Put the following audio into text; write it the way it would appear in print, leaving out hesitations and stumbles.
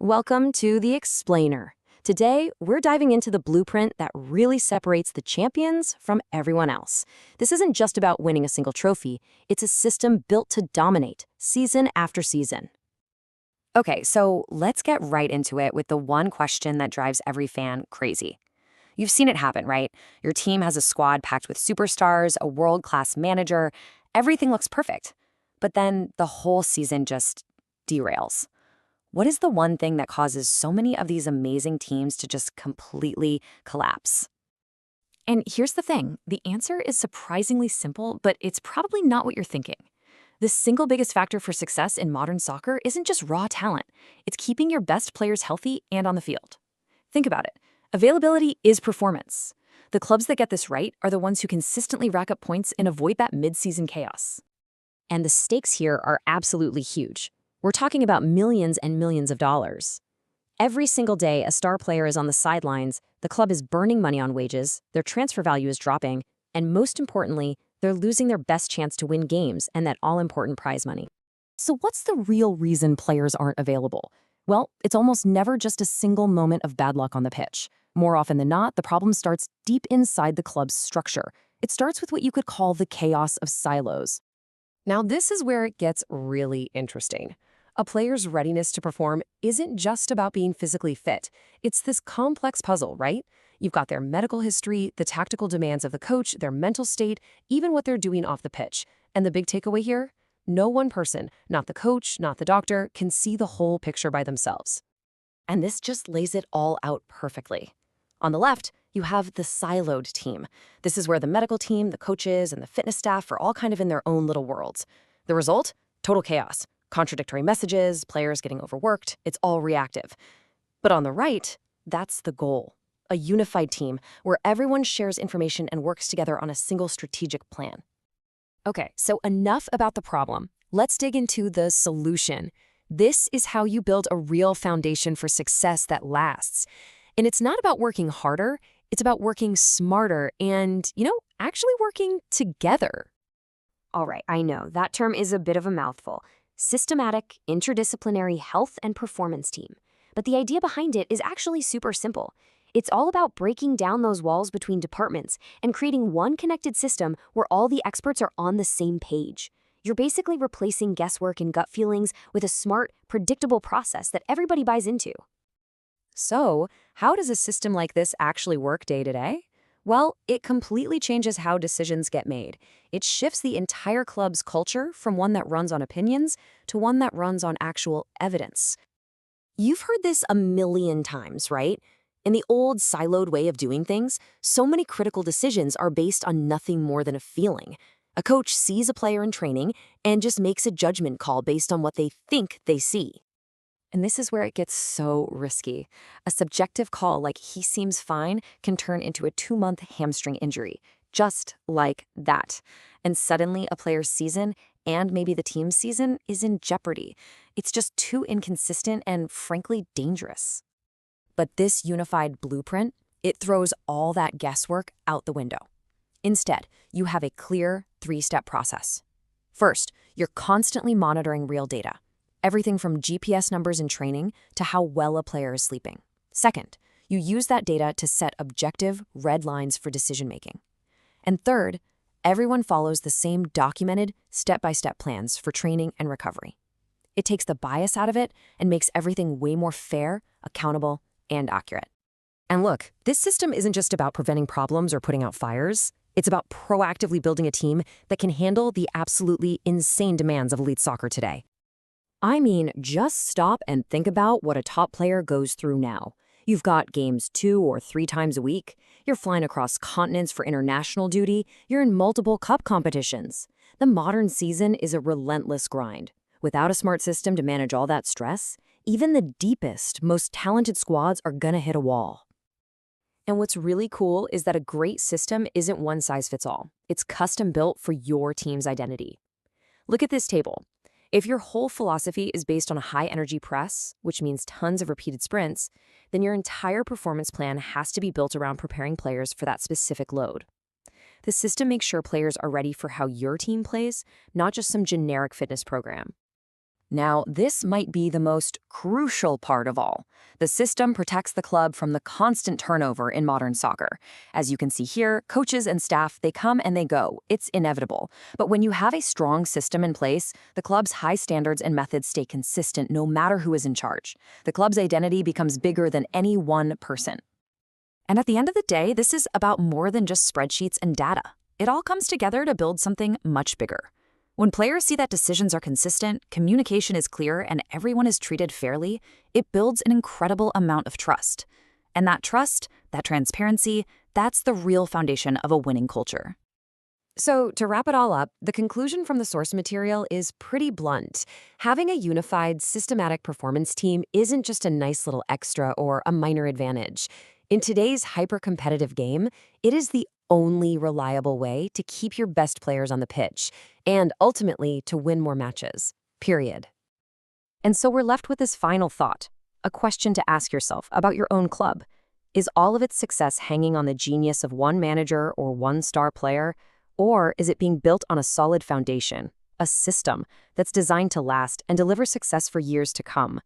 Welcome to The Explainer. Today, we're diving into the blueprint that really separates the champions from everyone else. This isn't just about winning a single trophy, it's a system built to dominate, season after season. Okay, so let's get right into it with the one question that drives every fan crazy. You've seen it happen, right? Your team has a squad packed with superstars, a world-class manager, everything looks perfect. But then the whole season just derails. What is the one thing that causes so many of these amazing teams to just completely collapse? And here's the thing, the answer is surprisingly simple, but it's probably not what you're thinking. The single biggest factor for success in modern soccer isn't just raw talent, it's keeping your best players healthy and on the field. Think about it. Availability is performance. The clubs that get this right are the ones who consistently rack up points and avoid that mid-season chaos. And the stakes here are absolutely huge. We're talking about millions and millions of dollars. Every single day a star player is on the sidelines, the club is burning money on wages, their transfer value is dropping, and most importantly, they're losing their best chance to win games and that all-important prize money. So what's the real reason players aren't available? Well, it's almost never just a single moment of bad luck on the pitch. More often than not, the problem starts deep inside the club's structure. It starts with what you could call the chaos of silos. Now, this is where it gets really interesting. A player's readiness to perform isn't just about being physically fit. It's this complex puzzle, right? You've got their medical history, the tactical demands of the coach, their mental state, even what they're doing off the pitch. And the big takeaway here? No one person, not the coach, not the doctor, can see the whole picture by themselves. And this just lays it all out perfectly. On the left, you have the siloed team. This is where the medical team, the coaches, and the fitness staff are all kind of in their own little worlds. The result? Total chaos. Contradictory messages, players getting overworked, it's all reactive. But on the right, that's the goal. A unified team where everyone shares information and works together on a single strategic plan. Okay, so enough about the problem. Let's dig into the solution. This is how you build a real foundation for success that lasts. And it's not about working harder, it's about working smarter and, actually working together. All right, I know, that term is a bit of a mouthful. Systematic, interdisciplinary health and performance team. But the idea behind it is actually super simple. It's all about breaking down those walls between departments and creating one connected system where all the experts are on the same page. You're basically replacing guesswork and gut feelings with a smart, predictable process that everybody buys into. So, how does a system like this actually work day to day? Well, it completely changes how decisions get made. It shifts the entire club's culture from one that runs on opinions to one that runs on actual evidence. You've heard this a million times, right? In the old siloed way of doing things, so many critical decisions are based on nothing more than a feeling. A coach sees a player in training and just makes a judgment call based on what they think they see. And this is where it gets so risky. A subjective call like "he seems fine" can turn into a 2-month hamstring injury, just like that. And suddenly a player's season, and maybe the team's season, is in jeopardy. It's just too inconsistent and, frankly, dangerous. But this unified blueprint, it throws all that guesswork out the window. Instead, you have a clear 3-step process. First, you're constantly monitoring real data. Everything from GPS numbers in training to how well a player is sleeping. Second, you use that data to set objective, red lines for decision-making. And third, everyone follows the same documented, step-by-step plans for training and recovery. It takes the bias out of it and makes everything way more fair, accountable, and accurate. And look, this system isn't just about preventing problems or putting out fires. It's about proactively building a team that can handle the absolutely insane demands of elite soccer today. I mean, just stop and think about what a top player goes through now. You've got games 2 or 3 times a week. You're flying across continents for international duty. You're in multiple cup competitions. The modern season is a relentless grind. Without a smart system to manage all that stress, even the deepest, most talented squads are gonna hit a wall. And what's really cool is that a great system isn't one size fits all. It's custom built for your team's identity. Look at this table. If your whole philosophy is based on a high-energy press, which means tons of repeated sprints, then your entire performance plan has to be built around preparing players for that specific load. The system makes sure players are ready for how your team plays, not just some generic fitness program. Now, this might be the most crucial part of all. The system protects the club from the constant turnover in modern soccer. As you can see here, coaches and staff, they come and they go. It's inevitable. But when you have a strong system in place, the club's high standards and methods stay consistent no matter who is in charge. The club's identity becomes bigger than any one person. And at the end of the day, this is about more than just spreadsheets and data. It all comes together to build something much bigger. When players see that decisions are consistent, communication is clear, and everyone is treated fairly, it builds an incredible amount of trust. And that trust, that transparency, that's the real foundation of a winning culture. So, to wrap it all up, the conclusion from the source material is pretty blunt. Having a unified, systematic performance team isn't just a nice little extra or a minor advantage. In today's hyper-competitive game, it is the only reliable way to keep your best players on the pitch and ultimately to win more matches. Period. And so we're left with this final thought, a question to ask yourself about your own club. Is all of its success hanging on the genius of one manager or one star player? Or is it being built on a solid foundation, a system that's designed to last and deliver success for years to come?